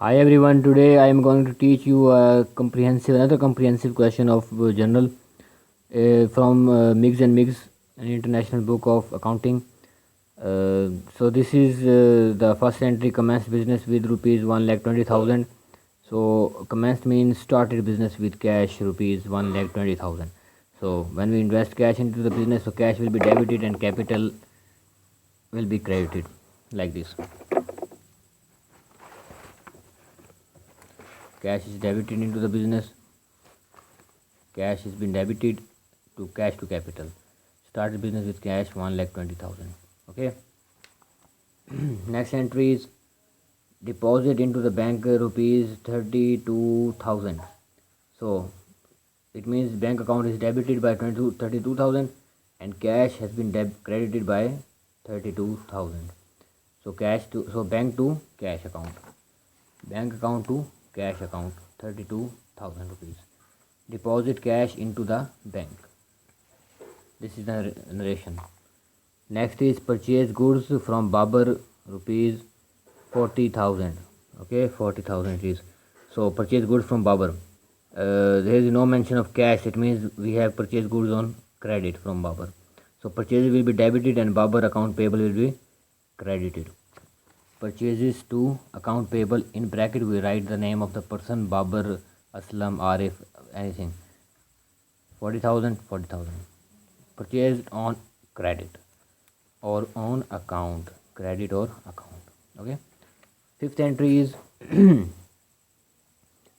Hi everyone, today I am going to teach you another comprehensive question of general from Miggs and Miggs, an international book of accounting. So this is the first entry: commenced business with rupees 1,20,000. So commenced means started business with cash rupees 1,20,000. So when we invest cash into the business, so cash will be debited and capital will be credited like this. Cash is debited into the business. Cash has been debited to cash to capital. Started business with cash 1,20,000. Okay. Next entry is deposit into the bank rupees 32,000. So it means bank account is debited by 32,000 and cash has been credited by 32,000. So bank to cash account. Bank account to cash account 32,000 rupees. Deposit cash into the bank. This is the narration. Next is purchase goods from Babar rupees 40,000. Okay, 40,000 it is. So purchase goods from Babar. There is no mention of cash. It means we have purchased goods on credit from Babar. So purchases will be debited and Babar account payable will be credited. Purchases to account payable, in bracket we write the name of the person: Babar, Aslam, Arif, anything. 40,000, 40,000. Purchased on credit or on account, credit or account. Okay. Fifth entry is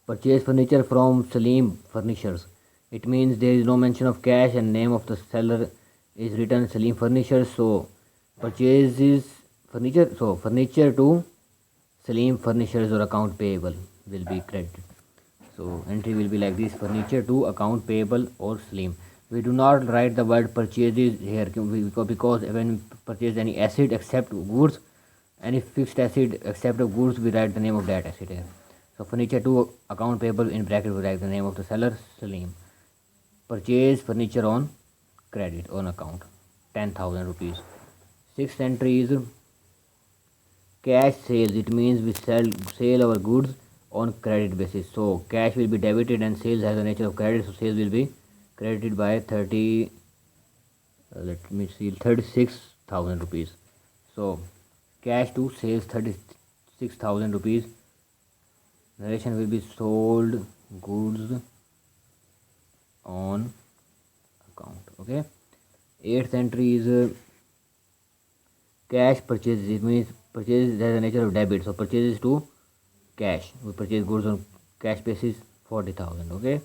purchase furniture from Salim Furnishers. It means there is no mention of cash and name of the seller is written Salim Furnishers. So purchases furniture. So furniture to Salim Furnishers or account payable will be credited. So entry will be like this: furniture to account payable or Salim. We do not write the word purchases here because when we purchase any asset except goods, any fixed asset except goods, we write the name of that asset here. So furniture to account payable, in bracket we write the name of the seller, Salim. Purchase furniture on credit, on account, 10,000 rupees. Sixth entry is cash sales. It means we sell our goods on credit basis. So cash will be debited and sales has the nature of credit, so sales will be credited by 36,000 rupees. So cash to sales 36,000 rupees. Narration will be sold goods on account. Okay. Eighth entry is cash purchases. It means purchases has the nature of debit. So purchases to cash. We purchase goods on cash basis 40,000. Okay.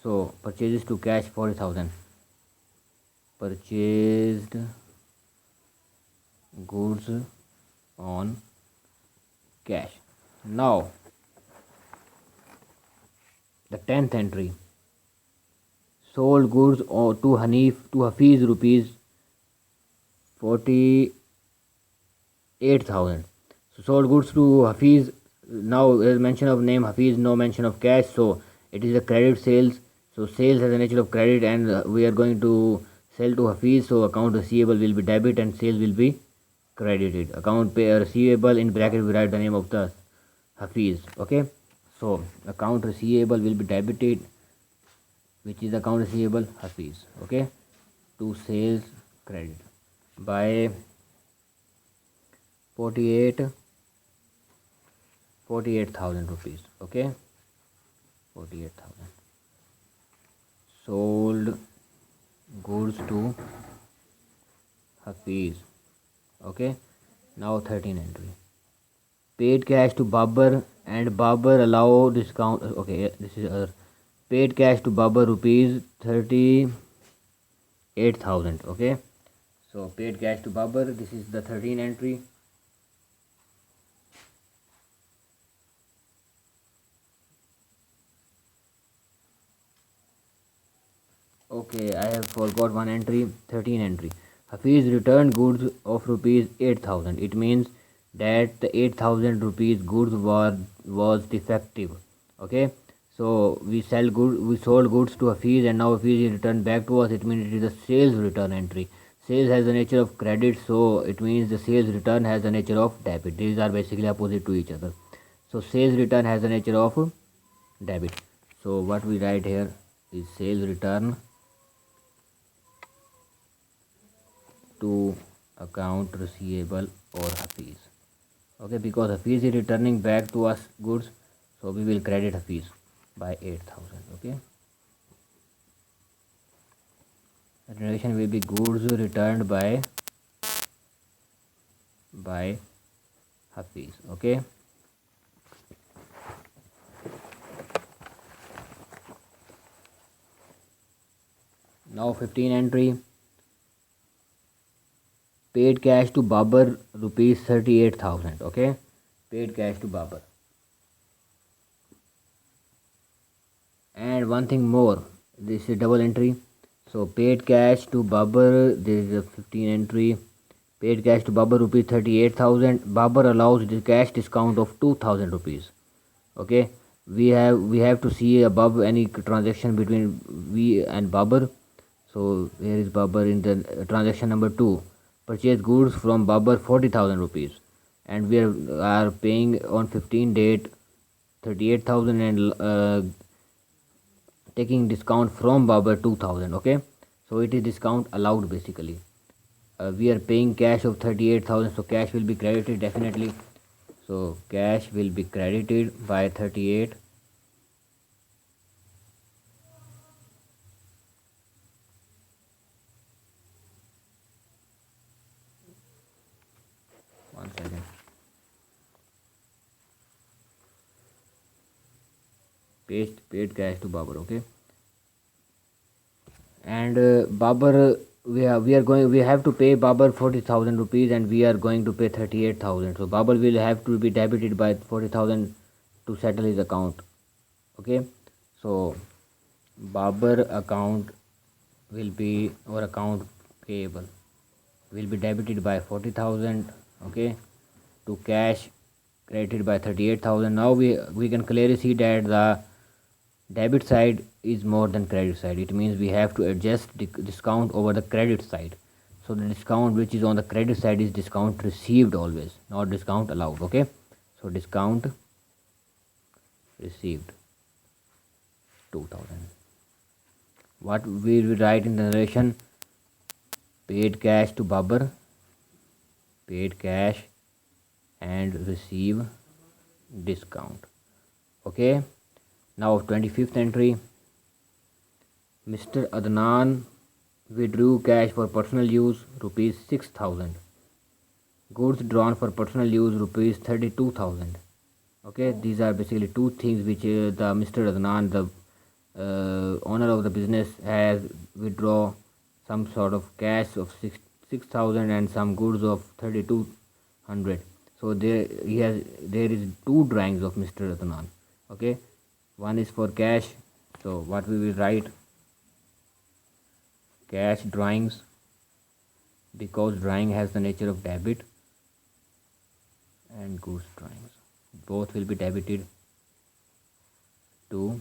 So purchases to cash 40,000. Purchased goods on cash. Now the 10th entry, sold goods to Hafiz rupees 48,000. So sold goods to Hafiz. Now there is mention of name Hafiz, no mention of cash. So it is a credit sales. So sales has a nature of credit and we are going to sell to Hafiz. So account receivable will be debit and sales will be credited. Account receivable, in bracket we write the name of the Hafiz. Okay. So account receivable will be debited, which is account receivable Hafiz. Okay. To sales credit by 48,000 rupees. Okay. 48,000. Sold goods to Hafiz. Okay. Now 13 entry. Paid cash to Babar and Babar allow discount. Okay, this is paid cash to Babar rupees 38,000. Okay. So paid cash to Babar. This is the 13 entry. Okay, I have forgot one entry. 13 entry. Hafiz returned goods of rupees 8,000. It means that the 8,000 rupees goods was defective. Okay, so we sold goods to Hafiz and now Hafiz returned back to us. It means it is a sales return entry. Sales has the nature of credit, so it means the sales return has the nature of debit. These are basically opposite to each other. So sales return has the nature of debit. So what we write here is sales return to account receivable or Hafiz. Okay, because Hafiz is returning back to us goods, so we will credit Hafiz by 8,000. Okay, remuneration will be goods returned by Hafiz. Okay, now 15 entry, paid cash to Babar rupees 38,000. Okay, paid cash to Babar. And one thing more, this is double entry. So paid cash to Babar, there is a 15 entry. Paid cash to Babar rupees 38,000. Babar allows the cash discount of 2,000 rupees. Okay, we have to see above any transaction between we and Babar. So here is Babar in the transaction number 2. Purchase goods from Babar 40,000 rupees, and we are paying on 15 date 38,000 and taking discount from Babar 2,000. Okay, so it is discount allowed basically. We are paying cash of 38,000, so cash will be credited definitely. So cash will be credited by 38. One second. Paid cash to Babar. Okay, and Babar, we have to pay Babar 40,000 rupees, and we are going to pay 38,000. So Babar will have to be debited by 40,000 to settle his account. Okay, so Babar account will be, or account payable will be debited by 40,000. Okay, to cash credited by 38,000. Now we can clearly see that the debit side is more than credit side. It means we have to adjust the discount over the credit side. So the discount which is on the credit side is discount received always, not discount allowed. Okay, so discount received 2,000. What we will write in the narration? Paid cash to Babar, paid cash and receive discount. Okay, now 25th entry, Mr. Adnan withdrew cash for personal use rupees 6,000. Goods drawn for personal use rupees 32,000. Okay, these are basically two things which the Mr. Adnan, the owner of the business, has withdraw some sort of cash of 6,000 and some goods of 3,200. So there is two drawings of Mr. Adnan. Okay, one is for cash. So what we will write? Cash drawings, because drawing has the nature of debit, and goods drawings, both will be debited to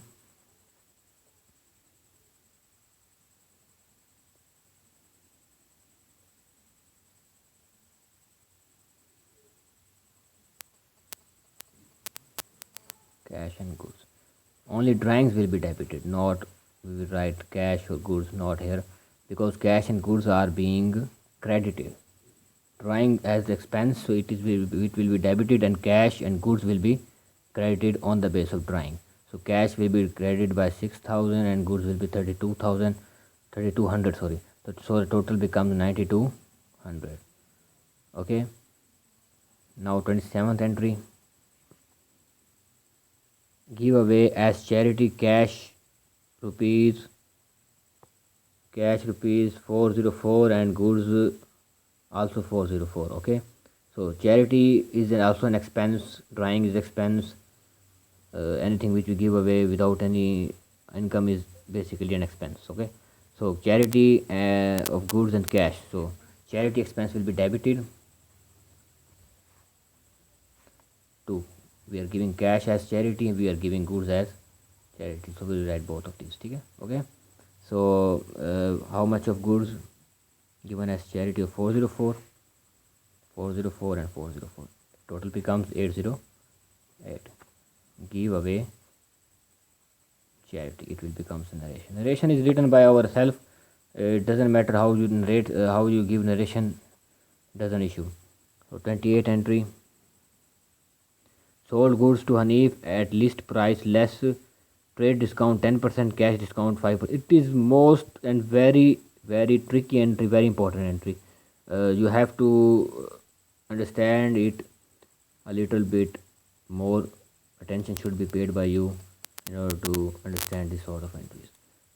cash and goods. Only drawings will be debited, not we will write cash or goods, not here, because cash and goods are being credited. Drawing as expense, so it will be debited, and cash and goods will be credited on the base of drawing. So cash will be credited by 6,000 and goods will be 3,200. Sorry, so the total becomes 9,200. Okay, now 27th entry, give away as charity cash rupees 404 and goods also 404. Okay, so charity is also an expense, drawing is expense. Anything which we give away without any income is basically an expense. Okay, so charity of goods and cash, so charity expense will be debited to, we are giving cash as charity and we are giving goods as charity, so we will write both of these. Okay, so how much of goods given as charity of 404 and 404, total becomes 808. give away charity. It will become narration. Narration is written by ourselves. It doesn't matter how you narrate, how you give narration, doesn't issue. So 28 entry. Sold goods to Hanif at list price less trade discount 10%, cash discount 5%. It is most and very tricky entry, very important entry. You have to understand it a little bit more. Attention should be paid by you in order to understand this sort of entries.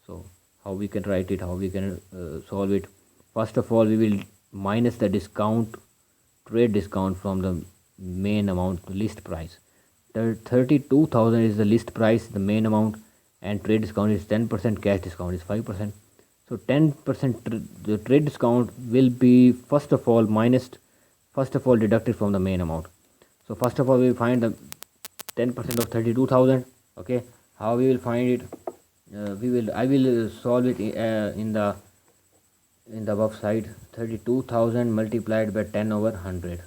So how we can write it, how we can solve it. First of all, we will minus the discount, trade discount from the main amount, list price. The 32,000 is the list price, the main amount, and trade discount is 10%, cash discount is 5%. So 10% the trade discount will be first of all deducted from the main amount. So first of all we will find the 10% of 32,000. Okay, how we will find it? I will solve it in the above side. 32,000 multiplied by 10 over 100.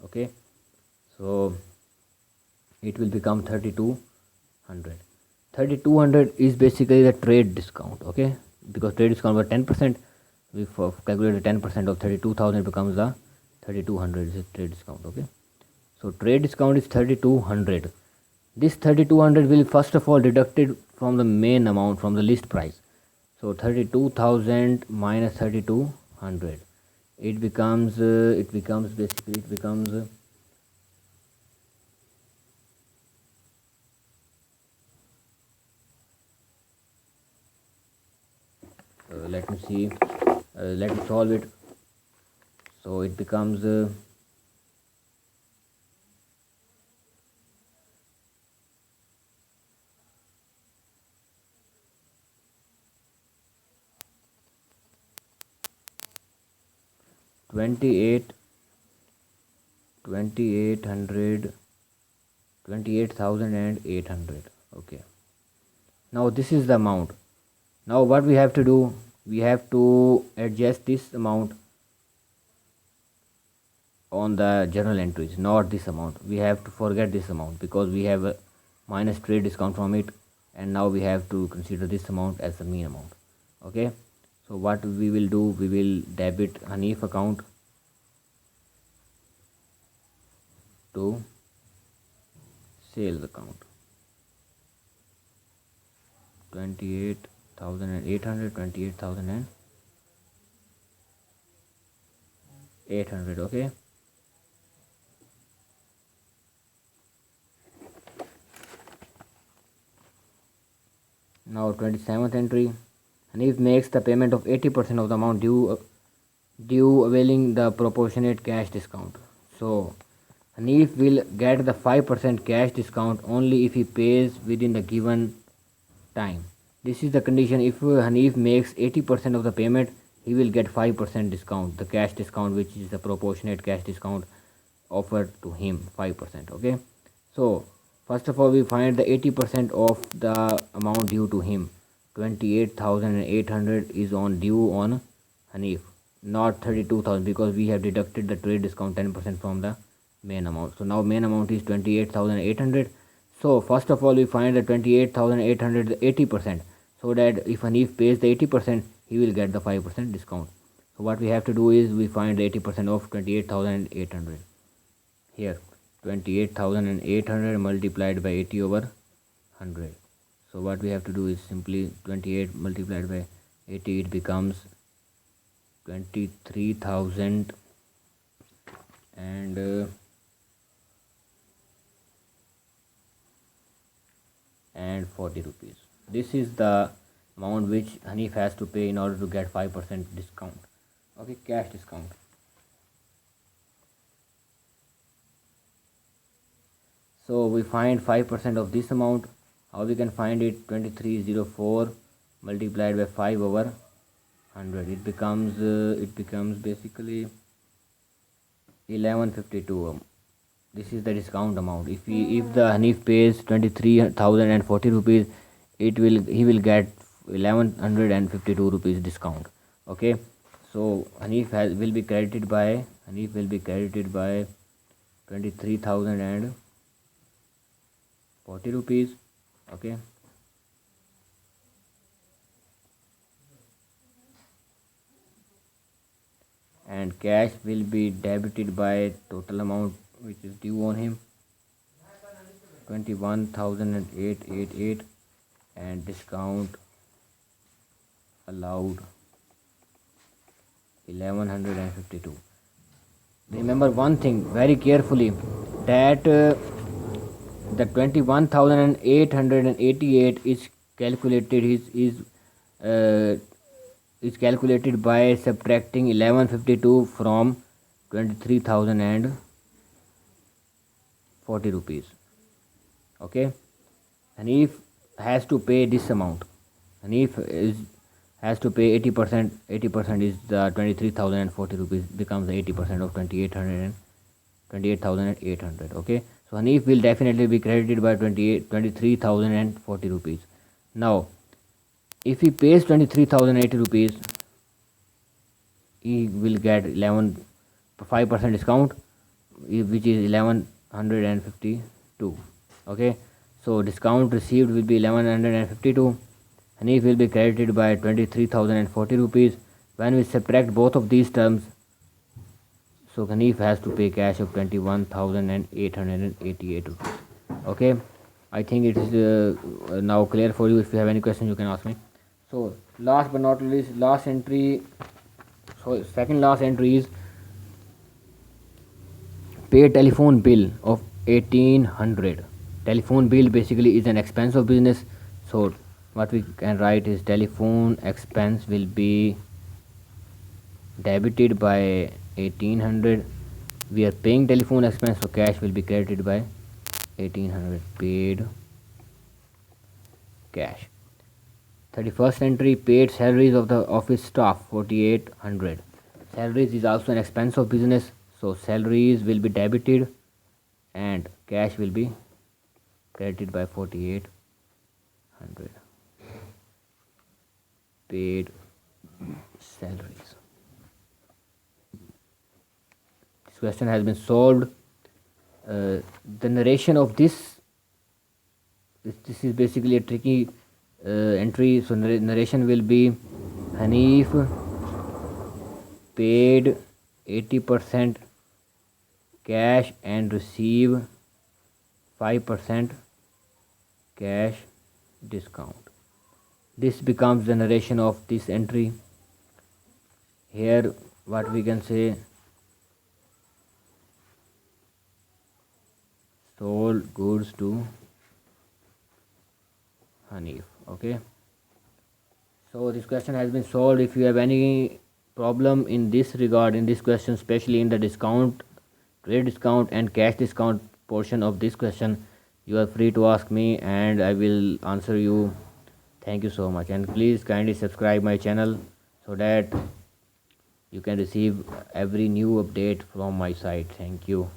Okay, so it will become 3200. 3200 is basically the trade discount. Okay, because trade discount was 10%, we calculate the 10% of 32,000 becomes the 3200 is a trade discount. Okay, so trade discount is 3200. This 3200 will first of all deducted from the main amount, from the list price. So 32,000 minus 3200, it becomes let me see, let me solve it. So it becomes 28,800. Okay, now this is the amount. Now what we have to do, we have to adjust this amount on the journal entries, not this amount. We have to forget this amount because we have a minus trade discount from it, and now we have to consider this amount as the mean amount. Okay, so what we will do, we will debit Hanif account to sales account. 28,800, 28,800. Okay, now 27th entry. Hanif makes the payment of 80% of the amount due availing the proportionate cash discount. So Hanif will get the 5% cash discount only if he pays within the given time. This is the condition. If Hanif makes 80% of the payment, he will get 5% discount, the cash discount, which is the proportionate cash discount offered to him, 5%. Okay, so first of all we find the 80% of the amount due to him. 28,800 is due on Hanif, not 32,000, because we have deducted the trade discount 10% from the main amount. So now main amount is 28,800. So first of all we find the 28,800 the 80%, so that if Hanif pays the 80%, he will get the 5% discount. So what we have to do is we find the 80% of 28,800. Here 28,800 multiplied by 80 over 100. So what we have to do is simply 28 multiplied by 80, it becomes 23,000 and 40 rupees. This is the amount which Hanif has to pay in order to get 5% discount. Okay, cash discount. So we find 5% of this amount. How we can find it? 2304 multiplied by 5 over 100. It becomes basically 1152. This is the discount amount. If the Hanif pays 23,040 rupees, he will get 1152 rupees discount. Okay, so Hanif will be credited by 23,040 40 rupees. Okay, and cash will be debited by total amount which is due on him, 21,888, and discount allowed 1152. Remember one thing very carefully, that the 21,888 is calculated uh, is calculated by subtracting 1152 from 23,040 rupees. Okay, and if has to pay this amount, and if is has to pay 80%, 80% is the 23,040 rupees, becomes 80% of 28,800. Okay, so Hanif will definitely be credited by 23,040 rupees. Now if he pays 23,080 rupees, he will get 5% discount, which is 1152. Okay, so discount received will be 1152. Hanif will be credited by 23,040 rupees. When we subtract both of these terms, so Hanif has to pay cash of 21,888 rupees. Okay, I think it is now clear for you. If you have any question, you can ask me. So last but not least, last entry, so second last entry is pay telephone bill of 1800. Telephone bill basically is an expense of business, so what we can write is telephone expense will be debited by 1800. We are paying telephone expense, so cash will be credited by 1800, paid cash. 31st entry, paid salaries of the office staff 4800. Salaries is also an expense of business, so salaries will be debited and cash will be credited by 4800, paid salaries. This question has been solved. The narration of this is basically a tricky entry. So narration will be Hanif paid 80% cash and receive 5% cash discount. This becomes the narration of this entry. Here what we can say, sold goods to Hanif. Okay, so this question has been solved. If you have any problem in this regard, in this question, especially in the discount, trade discount and cash discount portion of this question, you are free to ask me and I will answer you. Thank you so much, and please kindly subscribe my channel so that you can receive every new update from my side. Thank you.